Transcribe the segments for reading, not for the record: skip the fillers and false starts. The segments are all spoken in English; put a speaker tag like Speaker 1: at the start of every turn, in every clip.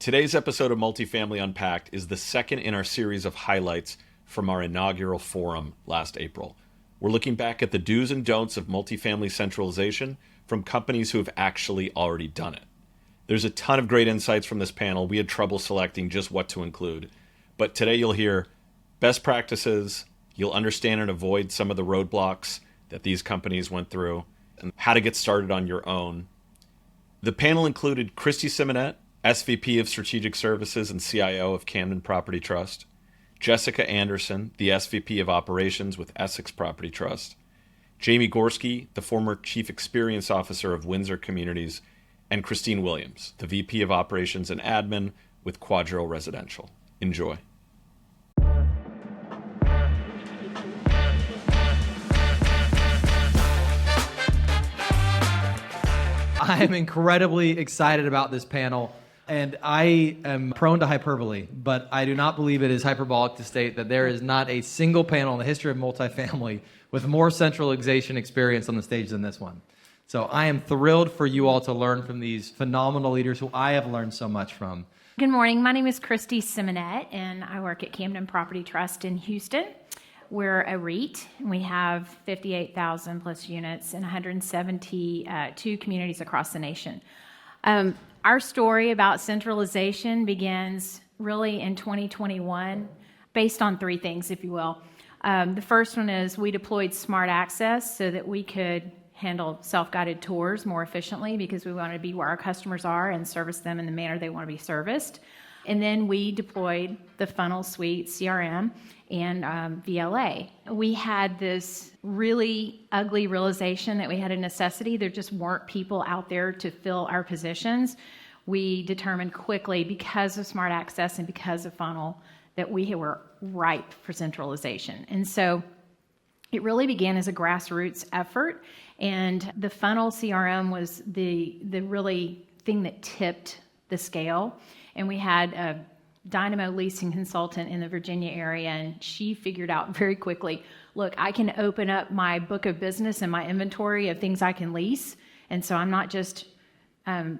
Speaker 1: Today's episode of Multifamily Unpacked is the second in our series of highlights from our inaugural forum last April. We're looking back at the do's and don'ts of multifamily centralization from companies who have actually already done it. There's a ton of great insights from this panel. We had trouble selecting just what to include. But today you'll hear best practices, you'll understand and avoid some of the roadblocks that these companies went through, and how to get started on your own. The panel included Kristy Simonette, SVP of Strategic Services and CIO of Camden Property Trust, Jessica Anderson, the SVP of Operations with Essex Property Trust, Jamie Gorski, the former Chief Experience Officer of Windsor Communities, and Christine Williams, the VP of Operations and Admin with QuadReal Residential. Enjoy.
Speaker 2: I am incredibly excited about this panel, and I am prone to hyperbole, but I do not believe it is hyperbolic to state that there is not a single panel in the history of multifamily with more centralization experience on the stage than this one. So I am thrilled for you all to learn from these phenomenal leaders who I have learned so much from.
Speaker 3: Good morning. My name is Kristy Simonette, and I work at Camden Property Trust in Houston. We're a REIT. We have 58,000 plus units in 172 communities across the nation. Our story about centralization begins really in 2021 based on three things, if you will. The first one is we deployed smart access so that we could handle self-guided tours more efficiently because we wanted to be where our customers are and service them in the manner they want to be serviced. And then we deployed the Funnel Suite CRM and VLA. We had this really ugly realization that we had a necessity. There just weren't people out there to fill our positions. We determined quickly, because of smart access and because of Funnel, that we were ripe for centralization. And so it really began as a grassroots effort, and the Funnel CRM was the really thing that tipped the scale. And we had a Dynamo leasing consultant in the Virginia area, and she figured out very quickly, look, I can open up my book of business and my inventory of things I can lease. And so I'm not just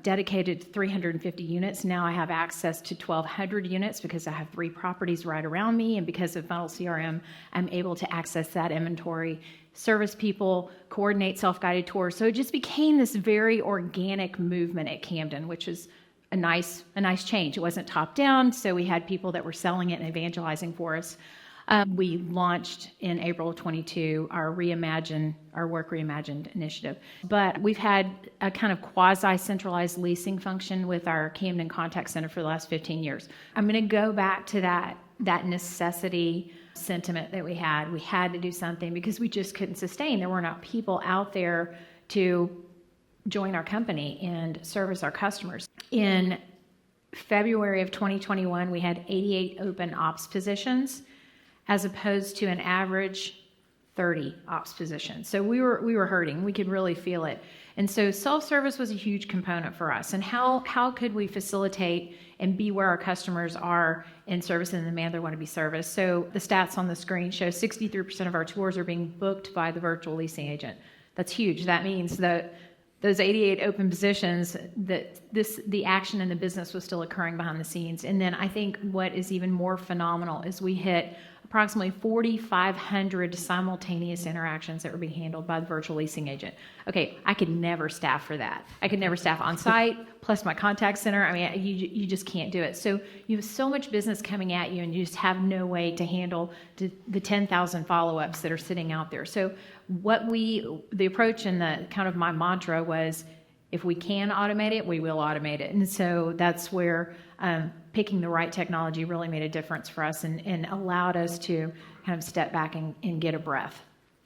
Speaker 3: dedicated to 350 units. Now I have access to 1,200 units because I have 3 properties right around me. And because of Funnel CRM, I'm able to access that inventory, service people, coordinate self-guided tours. So it just became this very organic movement at Camden, which is a nice change. It wasn't top down, so we had people that were selling it and evangelizing for us. We launched in April of 22 our Work Reimagined initiative. But we've had a kind of quasi-centralized leasing function with our Camden Contact Center for the last 15 years. I'm going to go back to that necessity sentiment that we had. We had to do something because we just couldn't sustain. There were not people out there to join our company and service our customers. In February of 2021, we had 88 open ops positions as opposed to an average 30 ops positions. So we were hurting. We could really feel it. And so self-service was a huge component for us. And how could we facilitate and be where our customers are in service in the manner they want to be serviced? So the stats on the screen show 63% of our tours are being booked by the virtual leasing agent. That's huge. That means that those 88 open positions, the action in the business was still occurring behind the scenes. And then I think what is even more phenomenal is we hit approximately 4,500 simultaneous interactions that were being handled by the virtual leasing agent. Okay, I could never staff for that. I could never staff on site, plus my contact center. I mean, you just can't do it. So you have so much business coming at you, and you just have no way to handle the 10,000 follow-ups that are sitting out there. So the approach and the kind of my mantra was, if we can automate it, we will automate it. And so that's where picking the right technology really made a difference for us and allowed us to kind of step back and get a breath.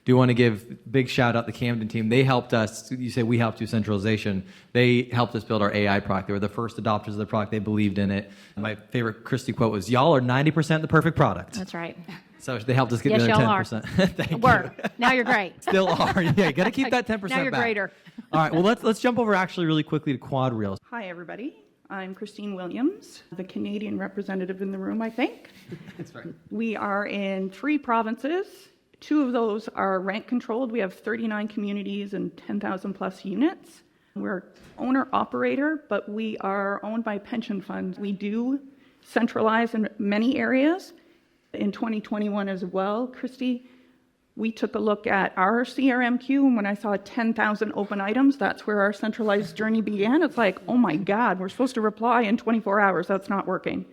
Speaker 2: Do want to give big shout out to the Camden team. They helped us. You say we helped do centralization. They helped us build our AI product. They were the first adopters of the product. They believed in it. My favorite Kristy quote was, "Y'all are 90% the perfect product."
Speaker 3: That's right.
Speaker 2: So they helped us get the other 10%. Thank you.
Speaker 3: Now you're great.
Speaker 2: Still are. Yeah, you got to keep that 10%
Speaker 3: Now you're
Speaker 2: back.
Speaker 3: greater.
Speaker 2: All right. Well, let's jump over actually really quickly to QuadReal.
Speaker 4: Hi, everybody. I'm Christine Williams, the Canadian representative in the room, I think.
Speaker 2: That's right.
Speaker 4: We are in 3 provinces. 2 of those are rent controlled. We have 39 communities and 10,000 plus units. We're owner-operator, but we are owned by pension funds. We do centralize in many areas. In 2021 as well, Kristy, we took a look at our CRM queue, and when I saw 10,000 open items, that's where our centralized journey began. It's like, oh my God, we're supposed to reply in 24 hours. That's not working.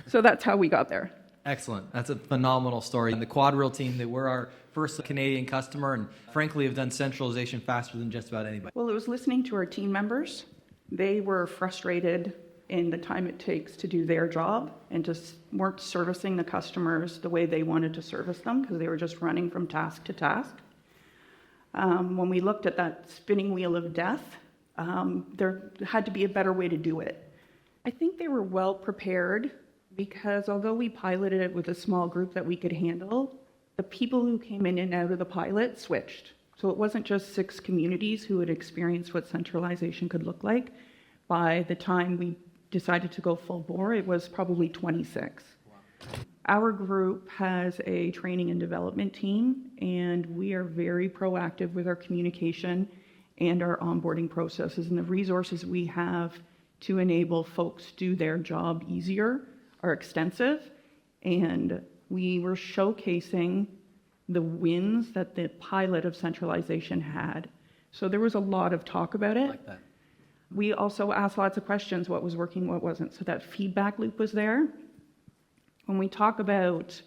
Speaker 4: So that's how we got there.
Speaker 2: Excellent. That's a phenomenal story. And the QuadReal team, they were our first Canadian customer and frankly have done centralization faster than just about anybody.
Speaker 4: Well, it was listening to our team members. They were frustrated in the time it takes to do their job and just weren't servicing the customers the way they wanted to service them because they were just running from task to task. When we looked at that spinning wheel of death, there had to be a better way to do it. I think they were well prepared because although we piloted it with a small group that we could handle, the people who came in and out of the pilot switched. So it wasn't just 6 communities who had experienced what centralization could look like. By the time we decided to go full bore, it was probably 26. Wow. Our group has a training and development team, and we are very proactive with our communication and our onboarding processes, and the resources we have to enable folks to do their job easier are extensive, and we were showcasing the wins that the pilot of centralization had. So there was a lot of talk about it.
Speaker 2: I like that.
Speaker 4: We also asked lots of questions, what was working, what wasn't. So that feedback loop was there. When we talk about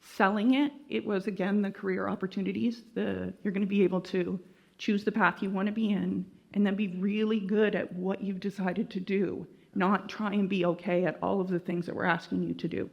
Speaker 4: selling it, it was, again, the career opportunities. You're going to be able to choose the path you want to be in and then be really good at what you've decided to do, not try and be okay at all of the things that we're asking you to do.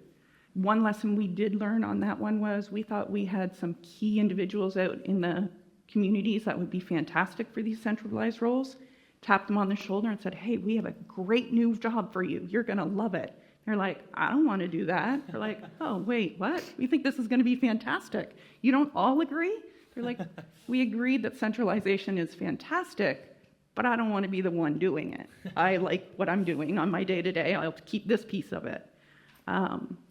Speaker 4: One lesson we did learn on that one was we thought we had some key individuals out in the communities that would be fantastic for these centralized roles. Tapped them on the shoulder and said, hey, we have a great new job for you. You're going to love it. They're like, I don't want to do that. They're like, oh, wait, what? We think this is going to be fantastic. You don't all agree? They're like, we agreed that centralization is fantastic, but I don't want to be the one doing it. I like what I'm doing on my day-to-day. I'll keep this piece of it.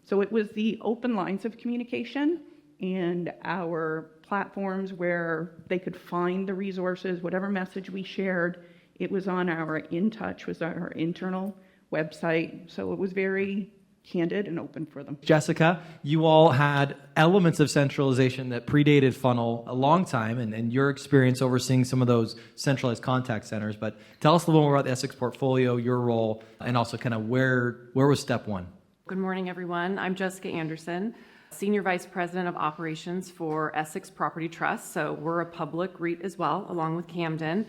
Speaker 4: So it was the open lines of communication and our platforms where they could find the resources, whatever message we shared. It was on our InTouch, was our internal website. So it was very candid and open for them.
Speaker 2: Jessica, you all had elements of centralization that predated Funnel a long time and your experience overseeing some of those centralized contact centers. But tell us a little more about the Essex portfolio, your role, and also kind of where was step one?
Speaker 5: Good morning, everyone. I'm Jessica Anderson, Senior Vice President of Operations for Essex Property Trust. So we're a public REIT as well, along with Camden.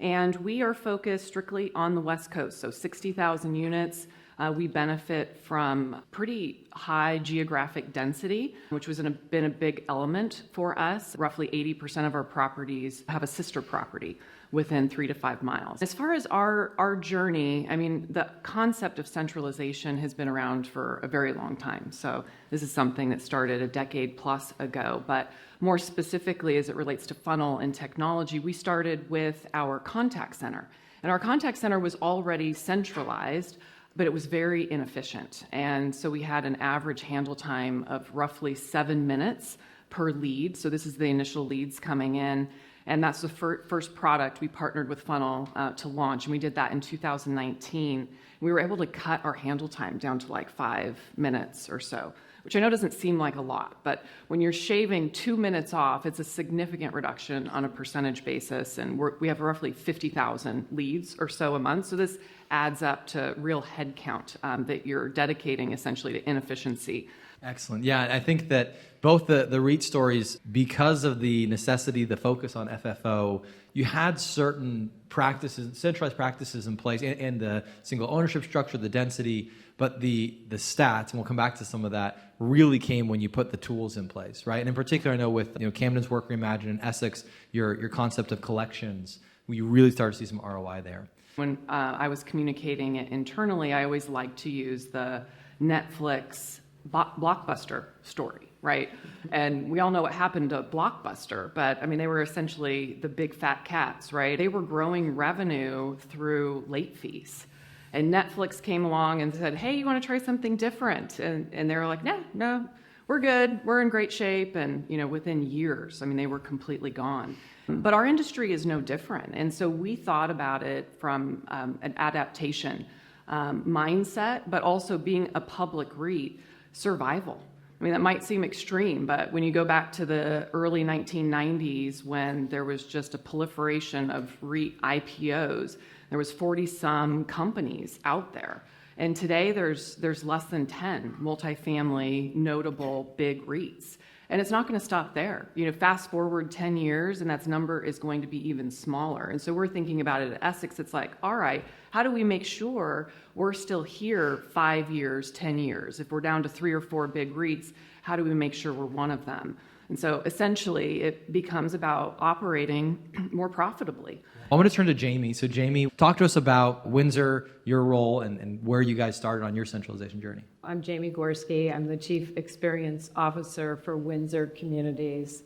Speaker 5: And we are focused strictly on the West Coast, so 60,000 units. We benefit from pretty high geographic density, which was been a big element for us. Roughly 80% of our properties have a sister property within 3 to 5 miles. As far as our journey, I mean, the concept of centralization has been around for a very long time. So this is something that started a decade plus ago. But more specifically, as it relates to Funnel and technology, we started with our contact center. And our contact center was already centralized, but it was very inefficient. And so we had an average handle time of roughly 7 minutes per lead. So this is the initial leads coming in. And that's the first product we partnered with Funnel to launch. And we did that in 2019. We were able to cut our handle time down to like 5 minutes or so, which I know doesn't seem like a lot, but when you're shaving 2 minutes off, it's a significant reduction on a percentage basis. And we have roughly 50,000 leads or so a month. So this adds up to real head count that you're dedicating essentially to inefficiency.
Speaker 2: Excellent. Yeah, I think that both the REIT stories, because of the necessity, the focus on FFO, you had certain practices, centralized practices in place, and the single ownership structure, the density, but the stats, and we'll come back to some of that, really came when you put the tools in place, right? And in particular, I know with Camden's Work Reimagined and Essex, your concept of collections, we really started to see some ROI there.
Speaker 5: When I was communicating it internally, I always liked to use the Netflix Blockbuster story, right? And we all know what happened to Blockbuster, but I mean, they were essentially the big fat cats, right? They were growing revenue through late fees. And Netflix came along and said, hey, you want to try something different? And they were like, no, we're good, we're in great shape, and within years, I mean, they were completely gone. But our industry is no different, and so we thought about it from an adaptation mindset, but also being a public REIT, survival. I mean, that might seem extreme, but when you go back to the early 1990s when there was just a proliferation of REIT IPOs, there was 40-some companies out there. And today there's less than 10 multifamily notable big REITs. And it's not going to stop there. Fast forward 10 years and that number is going to be even smaller. And so we're thinking about it at Essex. It's like, all right, how do we make sure we're still here 5 years, 10 years? If we're down to 3 or 4 big REITs, how do we make sure we're one of them? And so essentially it becomes about operating more profitably.
Speaker 2: I want to turn to Jamie. So Jamie, talk to us about Windsor, your role, and where you guys started on your centralization journey.
Speaker 6: I'm Jamie Gorski. I'm the Chief Experience Officer for Windsor Communities.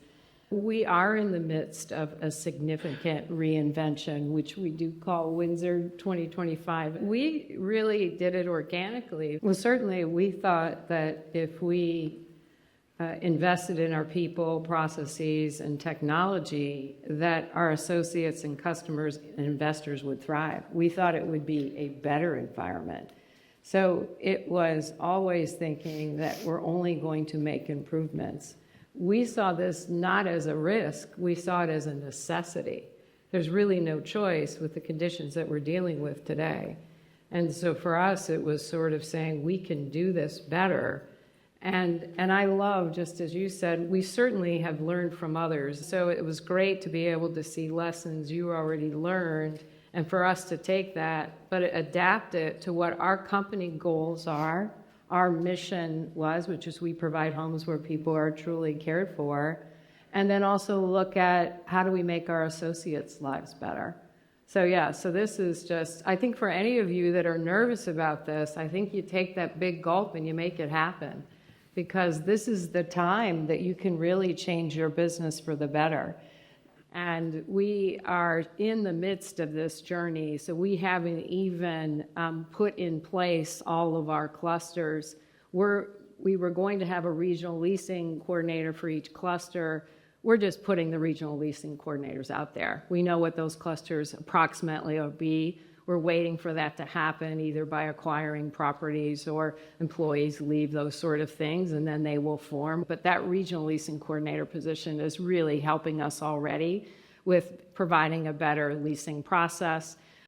Speaker 6: We are in the midst of a significant reinvention, which we do call Windsor 2025. We really did it organically. Well, certainly we thought that if we invested in our people, processes, and technology, that our associates and customers and investors would thrive. We thought it would be a better environment. So it was always thinking that we're only going to make improvements. We saw this not as a risk, we saw it as a necessity. There's really no choice with the conditions that we're dealing with today. And so for us, it was sort of saying we can do this better. And I love, just as you said, we certainly have learned from others. So it was great to be able to see lessons you already learned and for us to take that, but adapt it to what our company goals are, our mission was, which is we provide homes where people are truly cared for, and then also look at how do we make our associates' lives better. So this is just, I think for any of you that are nervous about this, I think you take that big gulp and you make it happen. Because this is the time that you can really change your business for the better. And we are in the midst of this journey, so we haven't even put in place all of our clusters. We were going to have a regional leasing coordinator for each cluster. We're just putting the regional leasing coordinators out there. We know what those clusters approximately will be. We're waiting for that to happen either by acquiring properties or employees leave, those sort of things, and then they will form. But that regional leasing coordinator position is really helping us already with providing a better leasing process.